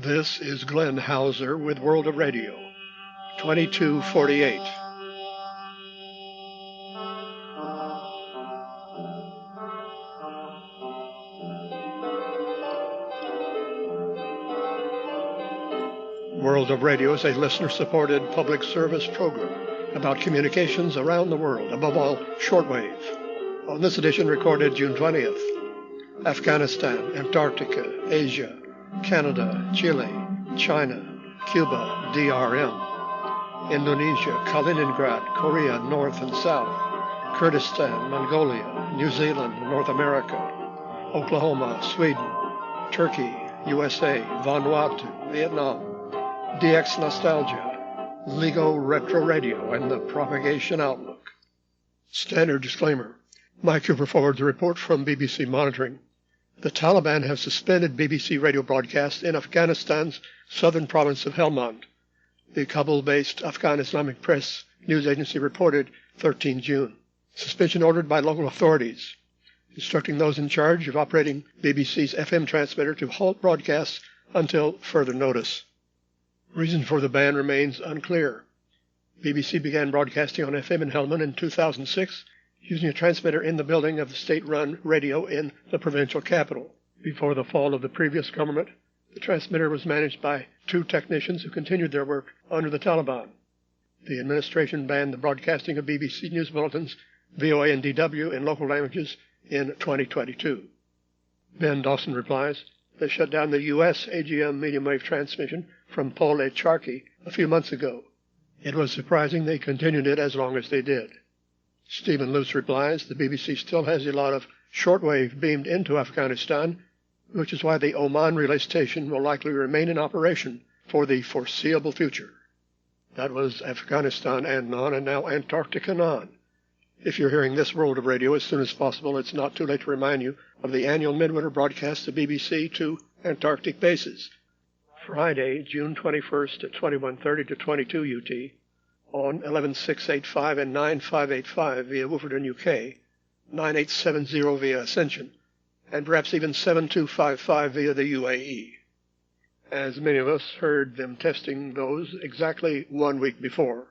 This is Glenn Hauser with World of Radio, 2248. World of Radio is a listener-supported public service program about communications around the world, above all, shortwave. On this edition, recorded June 20th, Afghanistan, Antarctica, Asia, Canada, Chile, China, Cuba, DRM, Indonesia, Kaliningrad, Korea, North and South, Kurdistan, Mongolia, New Zealand, North America, Oklahoma, Sweden, Turkey, USA, Vanuatu, Vietnam, DX Nostalgia, LEGO Retro Radio, and the Propagation Outlook. Standard disclaimer. Mike Cooper forwards a report from BBC Monitoring. The Taliban have suspended BBC radio broadcasts in Afghanistan's southern province of Helmand. The Kabul-based Afghan Islamic Press news agency reported 13 June. Suspension ordered by local authorities, instructing those in charge of operating BBC's FM transmitter to halt broadcasts until further notice. Reason for the ban remains unclear. BBC began broadcasting on FM in Helmand in 2006, using a transmitter in the building of the state-run radio in the provincial capital. Before the fall of the previous government, the transmitter was managed by two technicians who continued their work under the Taliban. The administration banned the broadcasting of BBC news bulletins, VOA and DW in local languages in 2022. Ben Dawson replies, they shut down the U.S. AGM medium wave transmission from Pole Charkhi a few months ago. It was surprising they continued it as long as they did. Stephen Luce replies, the BBC still has a lot of shortwave beamed into Afghanistan, which is why the Oman relay station will likely remain in operation for the foreseeable future. That was Afghanistan and non, and now Antarctica non. If you're hearing this World of Radio as soon as possible, it's not too late to remind you of the annual midwinter broadcast of BBC to Antarctic bases. Friday, June 21st at 21:30 to 22 UT, on 11685 and 9585 via Wolverton, UK, 9870 via Ascension, and perhaps even 7255 via the UAE. As many of us heard them testing those exactly 1 week before.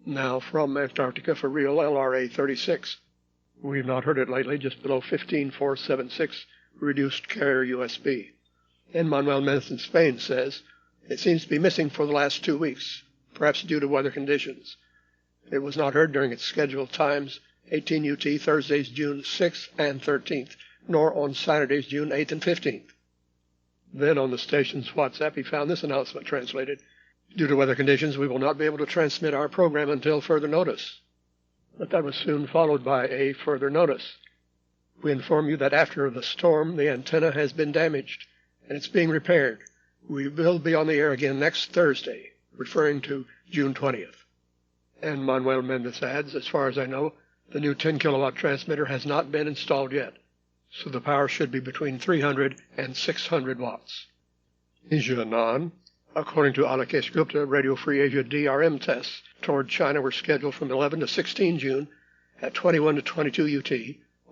Now from Antarctica for real, LRA 36. We've not heard it lately, just below 15476 reduced carrier USB. And Manuel Mendes in Spain says, it seems to be missing for the last 2 weeks, perhaps due to weather conditions. It was not heard during its scheduled times, 18 UT Thursdays June 6th and 13th, nor on Saturdays June 8th and 15th. Then on the station's WhatsApp he found this announcement translated, due to weather conditions we will not be able to transmit our program until further notice. But that was soon followed by a further notice. We inform you that after the storm the antenna has been damaged and it's being repaired. We will be on the air again next Thursday, referring to June 20th. And Manuel Mendes adds, as far as I know, the new 10-kilowatt transmitter has not been installed yet, so the power should be between 300 and 600 watts. Asia non. According to Alakesh Gupta, Radio Free Asia DRM tests toward China were scheduled from 11 to 16 June at 21 to 22 UT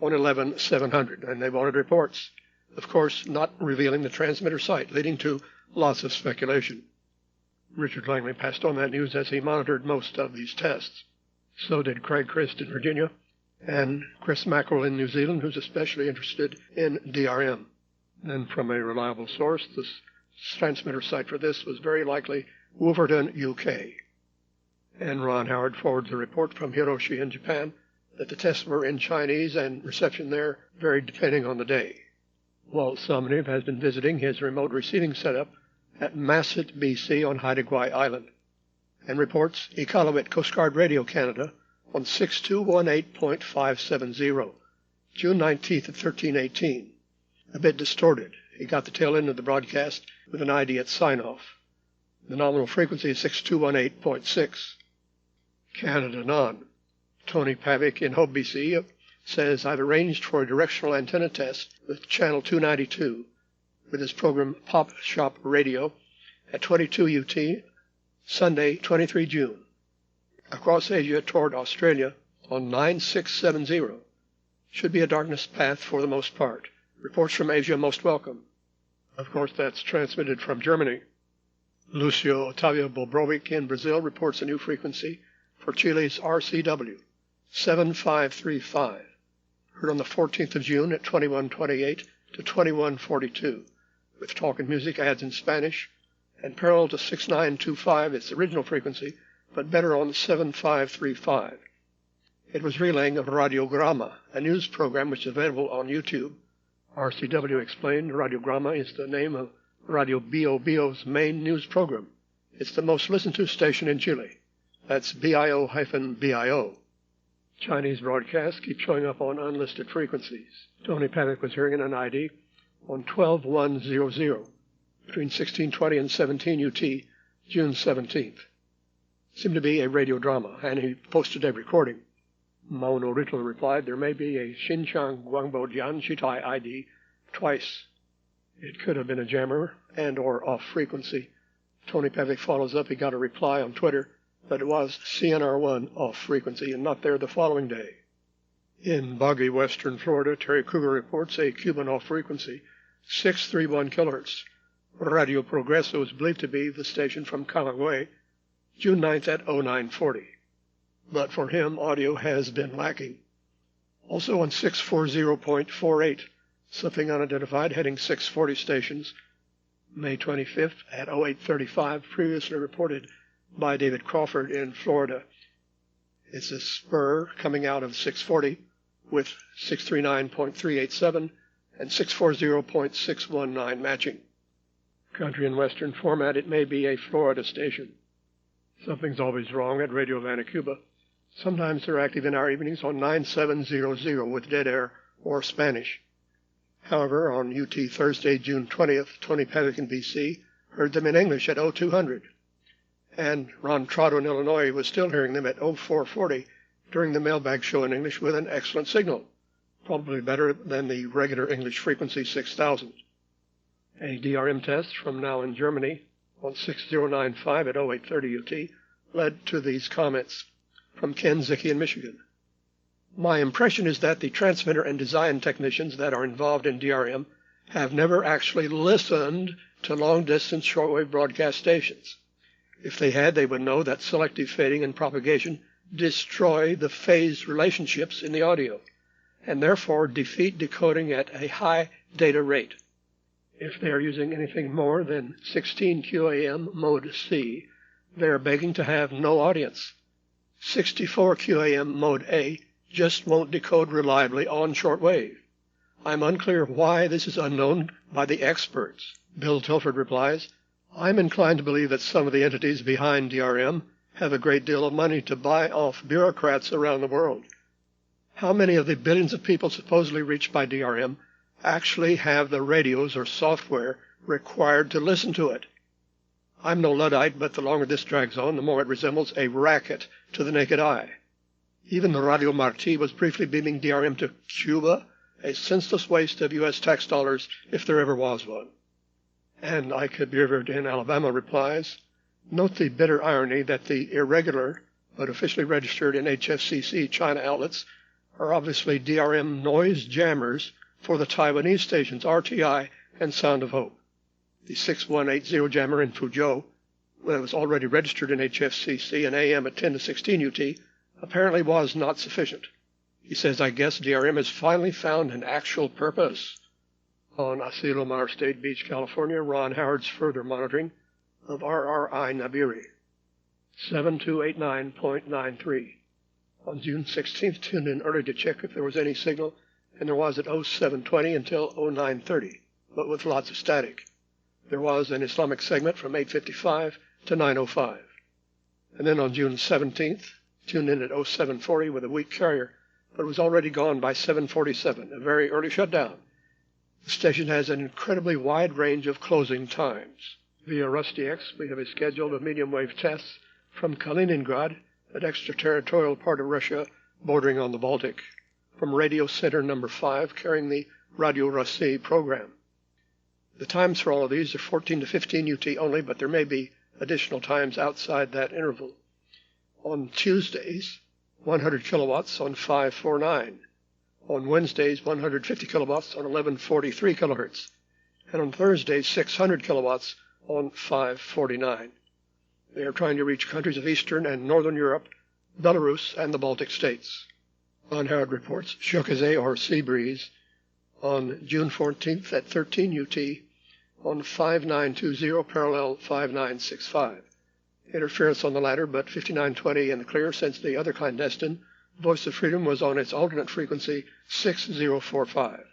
on 11700, and they wanted reports, of course not revealing the transmitter site, leading to lots of speculation. Richard Langley passed on that news as he monitored most of these tests. So did Craig Christ in Virginia, and Chris Mackerel in New Zealand, who's especially interested in DRM. Then from a reliable source, the transmitter site for this was very likely Wolverton, UK. And Ron Howard forwards a report from Hiroshi in Japan that the tests were in Chinese and reception there varied depending on the day. Walt Sumniv has been visiting his remote receiving setup at Masset, BC on Haida Gwaii Island, and reports Iqaluit Coast Guard Radio Canada on 6218.570, June 19th at 1318. A bit distorted. He got the tail end of the broadcast with an ID at sign-off. The nominal frequency is 6218.6. Canada non. Tony Pavic in Hope, BC says, I've arranged for a directional antenna test with channel 292 with his program Pop Shop Radio at 22 UT, Sunday, 23 June. Across Asia toward Australia on 9670. Should be a darkness path for the most part. Reports from Asia most welcome. Of course, that's transmitted from Germany. Lucio Otavio Bobrovic in Brazil reports a new frequency for Chile's RCW, 7535, heard on the 14th of June at 2128 to 2142, with talk and music ads in Spanish, and parallel to 6925, its original frequency, but better on 7535. It was relaying of Radiograma, a news program which is available on YouTube. RCW explained Radiograma is the name of Radio Bio Bio's main news program. It's the most listened to station in Chile. That's BIO-BIO. Chinese broadcasts keep showing up on unlisted frequencies. Tony Paddock was hearing an ID on 12100 between 1620 and 17 UT, June 17th. Seemed to be a radio drama, and he posted a recording. Maono Rittel replied, there may be a Xinjiang Guangbo Jian Shitai ID twice. It could have been a jammer and or off frequency. Tony Paddock follows up, he got a reply on Twitter that it was CNR1 off frequency and not there the following day. In boggy western Florida, Terry Cougar reports a Cuban off frequency, 631 kHz. Radio Progreso is believed to be the station from Camagüey, June 9th at 0940. But for him, audio has been lacking. Also on 640.48, something unidentified heading 640 stations, May 25th at 0835, previously reported by David Crawford in Florida. It's a spur coming out of 640 with 639.387 and 640.619 matching. Country and Western format, it may be a Florida station. Something's always wrong at Radio Havana, Cuba. Sometimes they're active in our evenings on 9700 with dead air or Spanish. However, on UT Thursday, June 20th, Tony Paddock in BC heard them in English at 0200. And Ron Trotto in Illinois was still hearing them at 0440 during the mailbag show in English with an excellent signal, probably better than the regular English frequency 6000. A DRM test from now in Germany on 6095 at 0830 UT led to these comments from Ken Zicki in Michigan. My impression is that the transmitter and design technicians that are involved in DRM have never actually listened to long-distance shortwave broadcast stations. If they had, they would know that selective fading and propagation destroy the phase relationships in the audio, and therefore defeat decoding at a high data rate. If they are using anything more than 16 QAM mode C, they are begging to have no audience. 64 QAM mode A just won't decode reliably on shortwave. I'm unclear why this is unknown by the experts. Bill Tilford replies, I'm inclined to believe that some of the entities behind DRM have a great deal of money to buy off bureaucrats around the world. How many of the billions of people supposedly reached by DRM actually have the radios or software required to listen to it? I'm no Luddite, but the longer this drags on, the more it resembles a racket to the naked eye. Even the Radio Marti was briefly beaming DRM to Cuba, a senseless waste of U.S. tax dollars if there ever was one. And Ike Biervert in Alabama replies, note the bitter irony that the irregular but officially registered in HFCC China outlets are obviously DRM noise jammers for the Taiwanese stations RTI and Sound of Hope. The 6180 jammer in Fuzhou, that was already registered in HFCC and AM at 10 to 16 UT, apparently was not sufficient. He says, I guess DRM has finally found an actual purpose. On Asilomar State Beach, California, Ron Howard's further monitoring of RRI Nabiri, 7289.93. On June 16th, tuned in early to check if there was any signal, and there was at 0720 until 0930, but with lots of static. There was an Islamic segment from 855 to 905. And then on June 17th, tuned in at 0740 with a weak carrier, but was already gone by 747, a very early shutdown. The station has an incredibly wide range of closing times. Via Rusty X, we have a schedule of medium wave tests from Kaliningrad, an extraterritorial part of Russia bordering on the Baltic, from Radio Center number 5 carrying the Radio Russie program. The times for all of these are 14 to 15 UT only, but there may be additional times outside that interval. On Tuesdays, 100 kilowatts on 549. On Wednesdays, 150 kilowatts on 1143 kilohertz. and on Thursday 600 kilowatts on 549. They are trying to reach countries of Eastern and Northern Europe, Belarus, and the Baltic states. Ron Howard reports Shokazay or sea breeze on June 14th at 13 UT on 5920 parallel 5965. Interference on the latter, but 5920 in the clear since the other clandestine, Voice of Freedom, was on its alternate frequency 6045.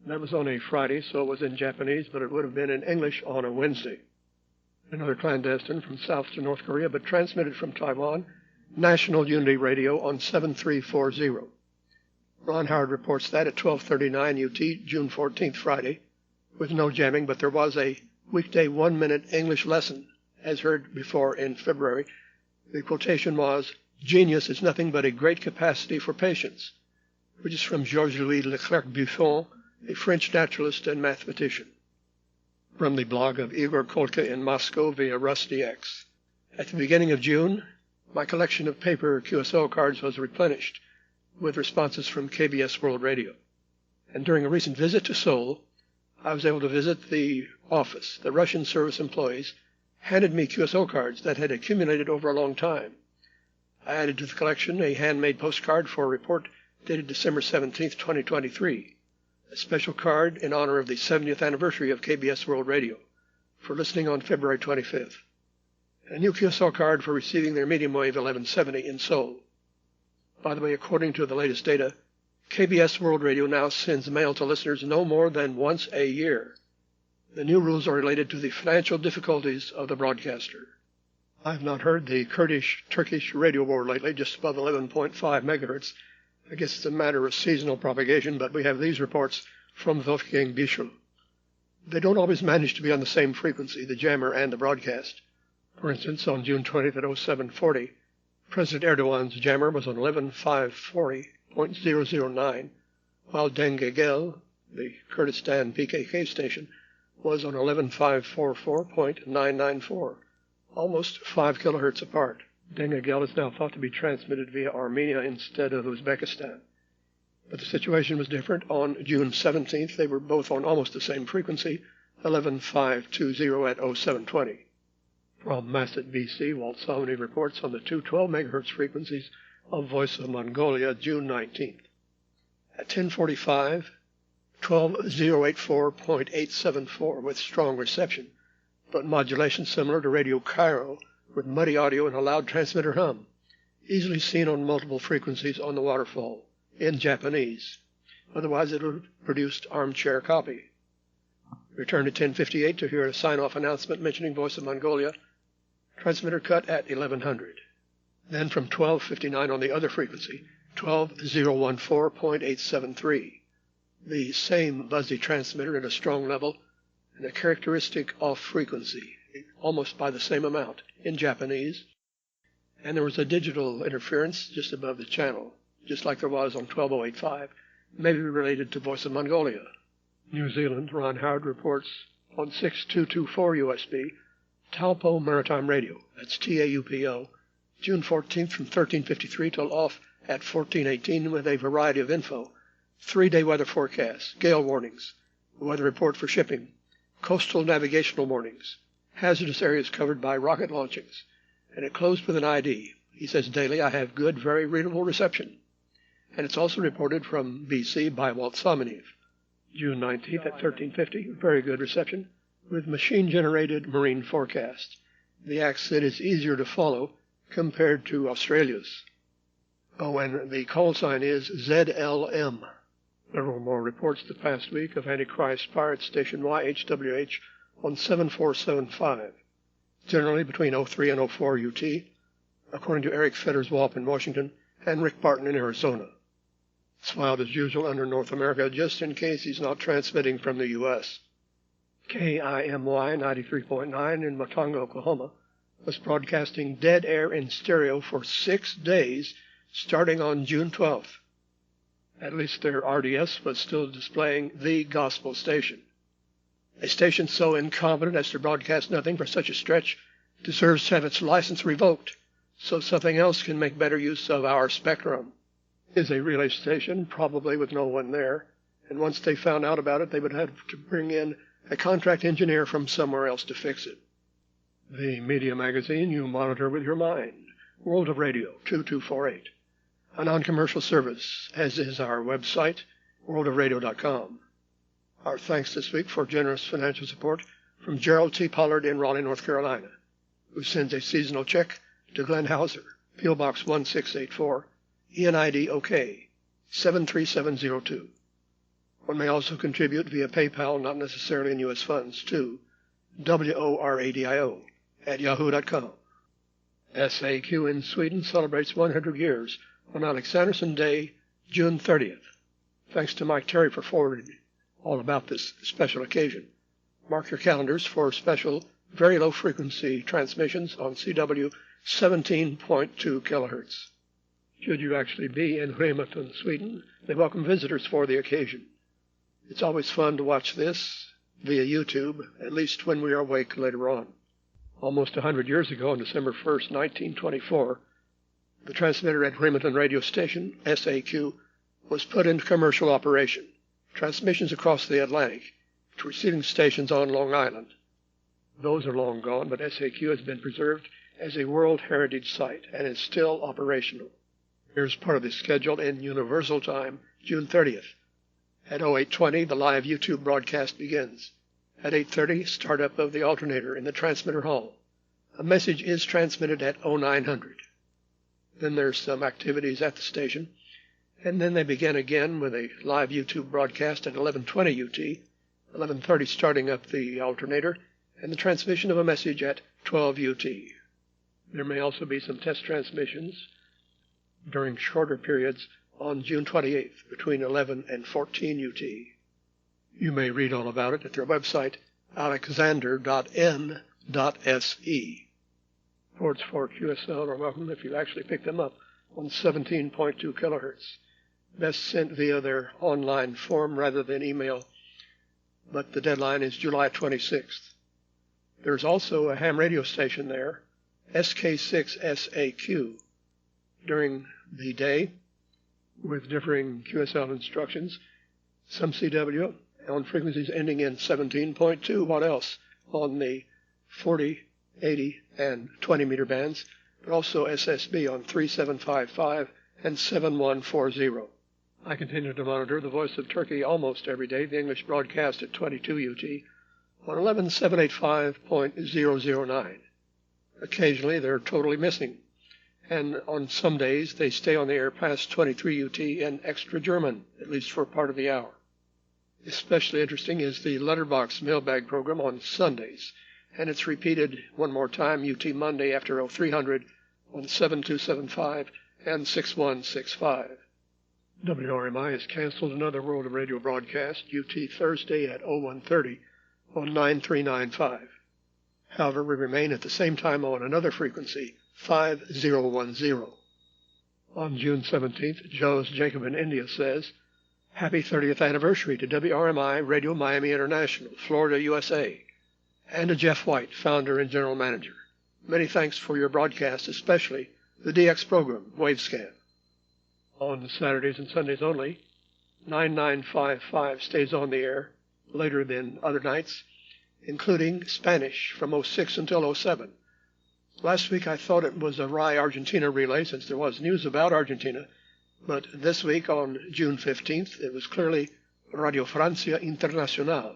That was on a Friday, so it was in Japanese, but it would have been in English on a Wednesday. Another clandestine from South to North Korea, but transmitted from Taiwan, National Unity Radio on 7340. Ron Howard reports that at 12:39 UT, June 14th, Friday, with no jamming, but there was a weekday 1-minute English lesson, as heard before in February. The quotation was, "Genius is nothing but a great capacity for patience," which is from Georges-Louis Leclerc-Buffon, a French naturalist and mathematician. From the blog of Igor Kolka in Moscow via RusDX. At the beginning of June, my collection of paper QSO cards was replenished with responses from KBS World Radio. And during a recent visit to Seoul, I was able to visit the office. The Russian service employees handed me QSO cards that had accumulated over a long time. I added to the collection a handmade postcard for a report dated December 17, 2023, a special card in honor of the 70th anniversary of KBS World Radio for listening on February 25th, and a new QSO card for receiving their medium wave 1170 in Seoul. By the way, according to the latest data, KBS World Radio now sends mail to listeners no more than once a year. The new rules are related to the financial difficulties of the broadcaster. I have not heard the Kurdish-Turkish radio war lately, just above 11.5 megahertz. I guess it's a matter of seasonal propagation, but we have these reports from Wolfgang Bischel. They don't always manage to be on the same frequency, the jammer and the broadcast. For instance, on June 20th at 0740, President Erdogan's jammer was on 11,540.009, while Dengegel, the Kurdistan PKK station, was on 11,544.994, almost 5 kilohertz apart. Dengegel is now thought to be transmitted via Armenia instead of Uzbekistan. But the situation was different. On June 17th, they were both on almost the same frequency, 11,520 at 0720. From Masset, BC, Walt Somney reports on the two 12 megahertz frequencies of Voice of Mongolia, June 19th. At 10:45, 12,084.874 with strong reception, but modulation similar to Radio Cairo, with muddy audio and a loud transmitter hum, easily seen on multiple frequencies on the waterfall, in Japanese. Otherwise, it would have produced armchair copy. Return to 10:58 to hear a sign-off announcement mentioning Voice of Mongolia, transmitter cut at 1100. Then from 12:59 on the other frequency, 12,014.873. The same buzzy transmitter at a strong level and a characteristic off frequency, almost by the same amount, in Japanese. And there was a digital interference just above the channel, just like there was on 12085, maybe related to Voice of Mongolia. New Zealand, Ron Howard reports on 6224 USB, Taupo Maritime Radio, that's TAUPO, June 14th from 13:53 till off at 14:18 with a variety of info, 3-day weather forecasts, gale warnings, a weather report for shipping, coastal navigational warnings, hazardous areas covered by rocket launchings, and it closed with an ID. He says, daily I have good, very readable reception. And it's also reported from BC by Walt Sominev. June 19th at 13:50, very good reception, with machine-generated marine forecast. The accent is easier to follow compared to Australia's. Oh, and the call sign is ZLM. Several more reports the past week of Antichrist Pirate Station YHWH on 7475, generally between 03 and 04 UT, according to Eric Fetters-Walt in Washington and Rick Barton in Arizona. It's filed as usual under North America, just in case he's not transmitting from the U.S. KIMY 93.9 in Matonga, Oklahoma, was broadcasting dead air in stereo for 6 days, starting on June 12th. At least their RDS was still displaying the gospel station. A station so incompetent as to broadcast nothing for such a stretch deserves to have its license revoked, so something else can make better use of our spectrum. It is a relay station, probably with no one there, and once they found out about it, they would have to bring in a contract engineer from somewhere else to fix it. The media magazine you monitor with your mind, World of Radio 2248, a non-commercial service, as is our website, worldofradio.com. Our thanks this week for generous financial support from Gerald T. Pollard in Raleigh, North Carolina, who sends a seasonal check to Glenn Hauser, P.O. Box 1684, ENID OK, 73702. One may also contribute via PayPal, not necessarily in U.S. funds, to WORADIO@yahoo.com. SAQ in Sweden celebrates 100 years on Alexanderson Day, June 30th. Thanks to Mike Terry for forwarding all about this special occasion. Mark your calendars for special, very low-frequency transmissions on CW 17.2 kilohertz. Should you actually be in Rematon, Sweden, they welcome visitors for the occasion. It's always fun to watch this via YouTube, at least when we are awake later on. Almost 100 years ago, on December 1st, 1924, the transmitter at Rematon Radio Station, SAQ, was put into commercial operation. Transmissions across the Atlantic to receiving stations on Long Island. Those are long gone, but SAQ has been preserved as a World Heritage Site and is still operational. Here's part of the schedule in Universal Time, June 30th. At 08:20, the live YouTube broadcast begins. At 8:30, startup of the alternator in the transmitter hall. A message is transmitted at 0900. Then there's some activities at the station, and then they begin again with a live YouTube broadcast at 11:20 UT, 11:30 starting up the alternator, and the transmission of a message at 12 UT. There may also be some test transmissions during shorter periods on June 28th between 11 and 14 UT. You may read all about it at their website, alexander.n.se. Ports for QSL are welcome if you actually pick them up on 17.2 kilohertz. Best sent via their online form rather than email, but the deadline is July 26th. There's also a ham radio station there, SK6SAQ, during the day with differing QSL instructions. Some CW on frequencies ending in 17.2, what else, on the 40, 80, and 20 meter bands, but also SSB on 3755 and 7140. I continue to monitor the Voice of Turkey almost every day, the English broadcast at 22 UT on 11785.009. Occasionally they're totally missing, and on some days they stay on the air past 23 UT in extra German, at least for part of the hour. Especially interesting is the Letterbox mailbag program on Sundays, and it's repeated one more time UT Monday after 0300 on 7275 and 6165. WRMI has canceled another World of Radio broadcast, UT Thursday at 0130 on 9395. However, we remain at the same time on another frequency, 5010. On June 17th, Joe's Jacob in India says, Happy 30th anniversary to WRMI Radio Miami International, Florida, USA, and to Jeff White, founder and general manager. Many thanks for your broadcast, especially the DX program, Wavescan. On Saturdays and Sundays only, 9955 stays on the air later than other nights, including Spanish from 06 until 07. Last week I thought it was a RAI Argentina relay since there was news about Argentina, but this week on June 15th it was clearly Radio Francia Internacional.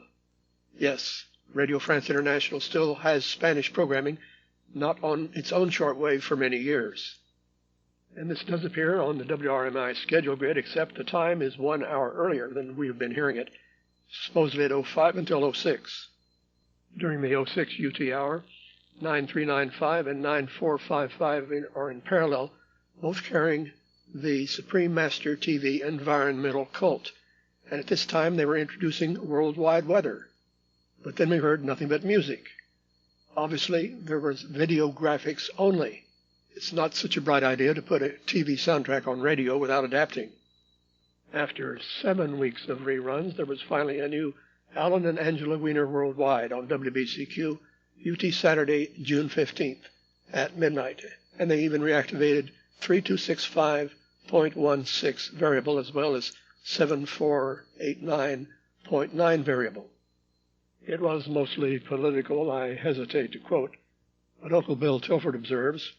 Yes, Radio France International still has Spanish programming, not on its own shortwave for many years. And this does appear on the WRMI schedule grid, except the time is 1 hour earlier than we have been hearing it, supposedly at 05 until 06. During the 06 UT hour, 9395 and 9455 are in parallel, both carrying the Supreme Master TV environmental cult. And at this time they were introducing worldwide weather. But then we heard nothing but music. Obviously, there was video graphics only. It's not such a bright idea to put a TV soundtrack on radio without adapting. After 7 weeks of reruns, there was finally a new Alan and Angela Wiener Worldwide on WBCQ, UT Saturday, June 15th at midnight. And they even reactivated 3265.16 variable as well as 7489.9 variable. It was mostly political, I hesitate to quote, but Uncle Bill Tilford observes,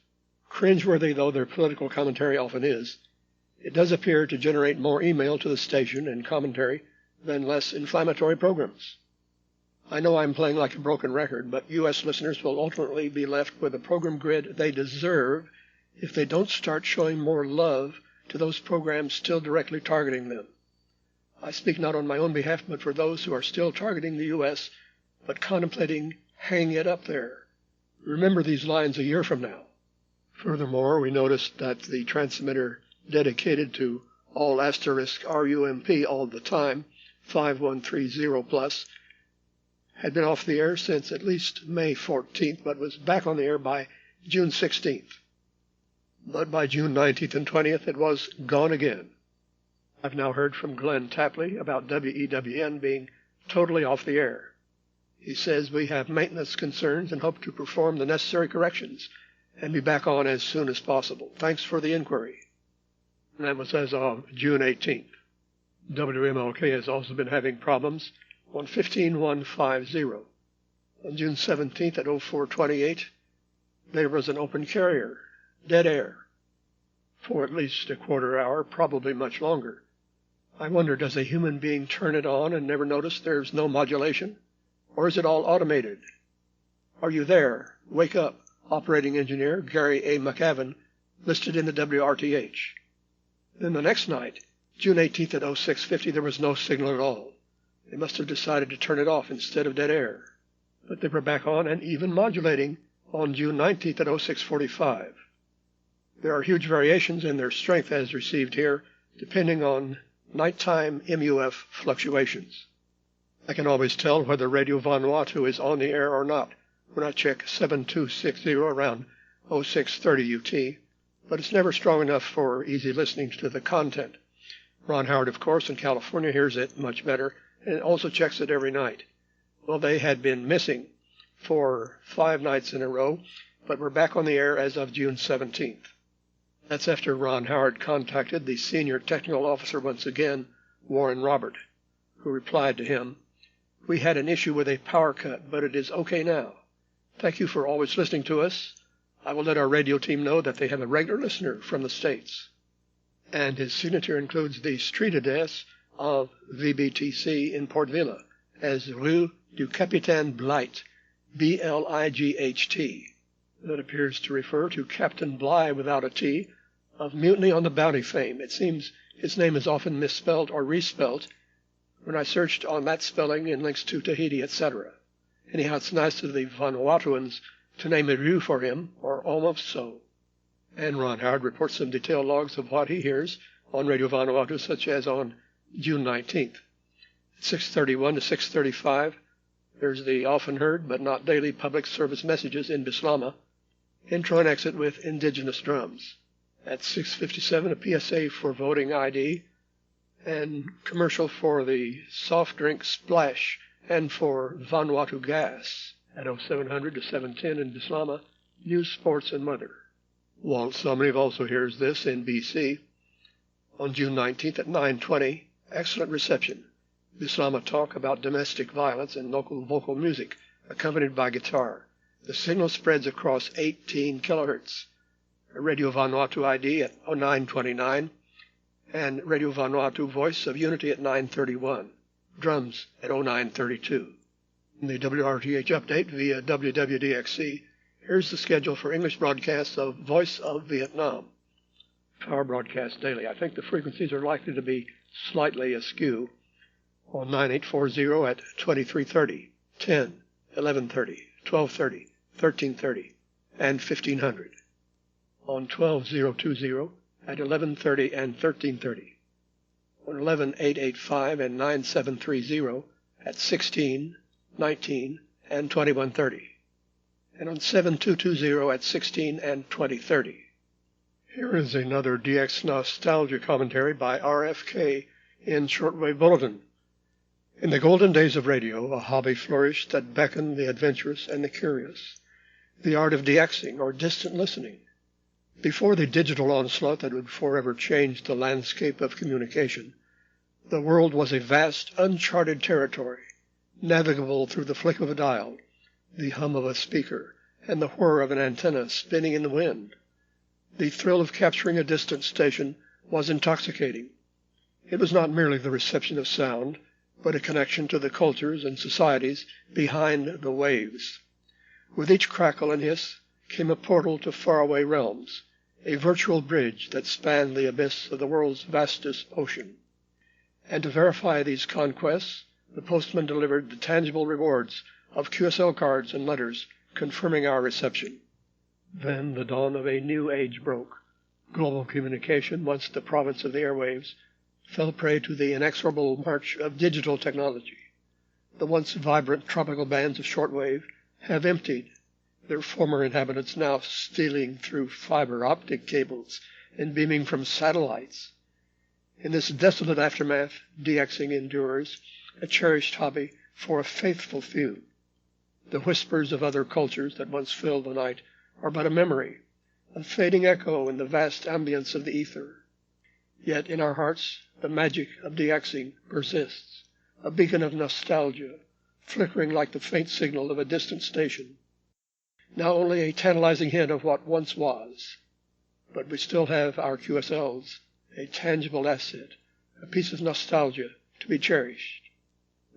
cringeworthy though their political commentary often is, it does appear to generate more email to the station and commentary than less inflammatory programs. I know I'm playing like a broken record, but U.S. listeners will ultimately be left with a program grid they deserve if they don't start showing more love to those programs still directly targeting them. I speak not on my own behalf, but for those who are still targeting the U.S., but contemplating hanging it up there. Remember these lines a year from now. Furthermore, we noticed that the transmitter dedicated to all asterisk RUMP all the time, 5130 plus, had been off the air since at least May 14th, but was back on the air by June 16th. But by June 19th and 20th, it was gone again. I've now heard from Glenn Tapley about WEWN being totally off the air. He says we have maintenance concerns and hope to perform the necessary corrections and be back on as soon as possible. Thanks for the inquiry. And that was as of June 18th. WMLK has also been having problems on 15150. On June 17th at 0428, there was an open carrier, dead air, for at least a quarter hour, probably much longer. I wonder, does a human being turn it on and never notice there's no modulation? Or is it all automated? Are you there? Wake up. Operating engineer Gary A. McAvan, listed in the WRTH. Then the next night, June 18th at 0650, there was no signal at all. They must have decided to turn it off instead of dead air. But they were back on and even modulating on June 19th at 0645. There are huge variations in their strength as received here, depending on nighttime MUF fluctuations. I can always tell whether Radio Vanuatu is on the air or not when I check 7260 around 0630 UT, but it's never strong enough for easy listening to the content. Ron Howard, of course, in California hears it much better and also checks it every night. Well, they had been missing for 5 nights in a row, but were back on the air as of June 17th. That's after Ron Howard contacted the senior technical officer once again, Warren Robert, who replied to him, "We had an issue with a power cut, but it is okay now. Thank you for always listening to us. I will let our radio team know that they have a regular listener from the States." And his signature includes the street address of VBTC in Port Vila as Rue du Capitaine Blight, B-L-I-G-H-T. That appears to refer to Captain Bligh without a T, of Mutiny on the Bounty fame. It seems his name is often misspelled or respelled when I searched on that spelling in links to Tahiti, etc. Anyhow, it's nice of the Vanuatuans to name a rue for him, or almost so. And Ron Howard reports some detailed logs of what he hears on Radio Vanuatu, such as on June 19th. At 6:31 to 6:35, there's the often heard but not daily public service messages in Bislama, intro and exit with indigenous drums. At 6:57, a PSA for voting ID, and commercial for the soft drink Splash and for Vanuatu Gas. At 0700 to 7:10 in Bislama, news, sports, and weather. Walt Sumney also hears this in BC. On June 19th at 9:20, excellent reception. Bislama talk about domestic violence and local vocal music, accompanied by guitar. The signal spreads across 18 kilohertz. Radio Vanuatu ID at 0929, and Radio Vanuatu Voice of Unity at 931. Drums at 0932. In the WRTH update via WWDXC, here's the schedule for English broadcasts of Voice of Vietnam. Power broadcast daily. I think the frequencies are likely to be slightly askew. On 9840 at 2330, 10, 1130, 1230, 1330, and 1500. On 12020 at 1130 and 1330. On 11885 and 9730 at 16, 19, and 2130. And on 7220 at 16 and 2030. Here is another DX Nostalgia commentary by RFK in Shortwave Bulletin. In the golden days of radio, a hobby flourished that beckoned the adventurous and the curious, the art of DXing, or distant listening. Before the digital onslaught that would forever change the landscape of communication, the world was a vast, uncharted territory, navigable through the flick of a dial, the hum of a speaker, and the whir of an antenna spinning in the wind. The thrill of capturing a distant station was intoxicating. It was not merely the reception of sound, but a connection to the cultures and societies behind the waves. With each crackle and hiss came a portal to faraway realms, a virtual bridge that spanned the abyss of the world's vastest ocean. And to verify these conquests, the postman delivered the tangible rewards of QSL cards and letters confirming our reception. Then the dawn of a new age broke. Global communication, once the province of the airwaves, fell prey to the inexorable march of digital technology. The once vibrant tropical bands of shortwave have emptied, their former inhabitants now stealing through fiber optic cables and beaming from satellites. In this desolate aftermath, DXing endures, a cherished hobby for a faithful few. The whispers of other cultures that once filled the night are but a memory, a fading echo in the vast ambience of the ether. Yet in our hearts, the magic of DXing persists, a beacon of nostalgia, flickering like the faint signal of a distant station. Now only a tantalizing hint of what once was. But we still have our QSLs, a tangible asset, a piece of nostalgia to be cherished.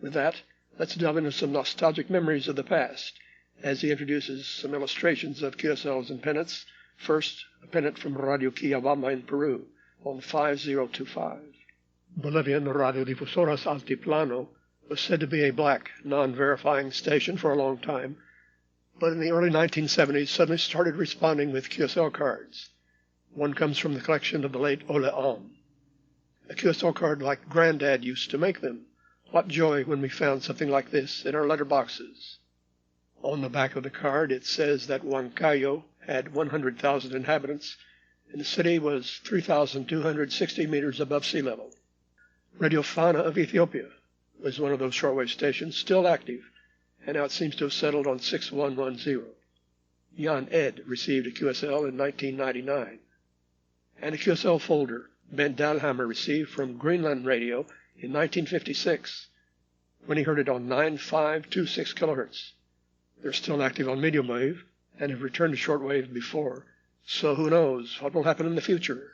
With that, let's delve into some nostalgic memories of the past, as he introduces some illustrations of QSLs and pennants. First, a pennant from Radio Quillabamba in Peru on 5025. Bolivian Radio Difusoras Altiplano was said to be a black, non-verifying station for a long time, but in the early 1970s suddenly started responding with QSL cards. One comes from the collection of the late Ole Alm. A QSL card like Granddad used to make them. What joy when we found something like this in our letterboxes. On the back of the card it says that Huancayo had 100,000 inhabitants, and the city was 3,260 meters above sea level. Radio Fana of Ethiopia was one of those shortwave stations, still active, and now it seems to have settled on 6110. Jan Ed received a QSL in 1999. And a QSL folder Ben Dalhammer received from Greenland Radio in 1956 when he heard it on 9526 kilohertz. They're still active on medium wave and have returned to shortwave before, so who knows what will happen in the future.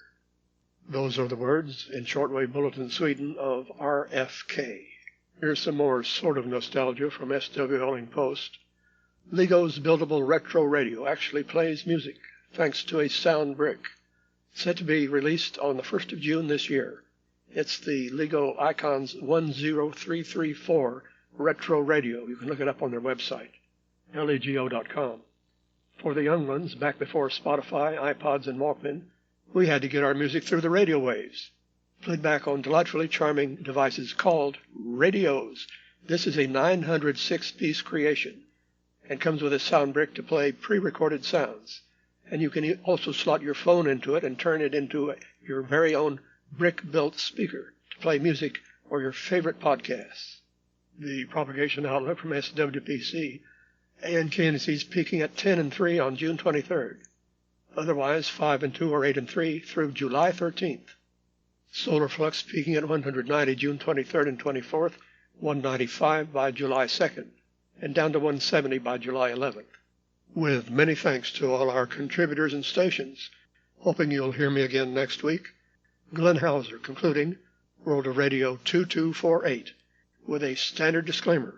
Those are the words in Shortwave Bulletin Sweden of RFK. Here's some more sort of nostalgia from SW Helling Post. LEGO's buildable retro radio actually plays music thanks to a sound brick. Set to be released on the 1st of June this year. It's the LEGO Icons 10334 retro radio. You can look it up on their website, lego.com. For the young ones, back before Spotify, iPods, and Walkman, we had to get our music through the radio waves. Played back on delightfully charming devices called radios. This is a 906-piece creation and comes with a sound brick to play pre-recorded sounds. And you can also slot your phone into it and turn it into your very own brick-built speaker to play music or your favorite podcasts. The propagation outlook from SWPC, ANKNC is peaking at 10 and 3 on June 23rd. Otherwise, 5 and 2 or 8 and 3 through July 13th. Solar flux peaking at 190 June 23rd and 24th, 195 by July 2nd, and down to 170 by July 11th. With many thanks to all our contributors and stations. Hoping you'll hear me again next week. Glenn Hauser concluding World of Radio 2248 with a standard disclaimer.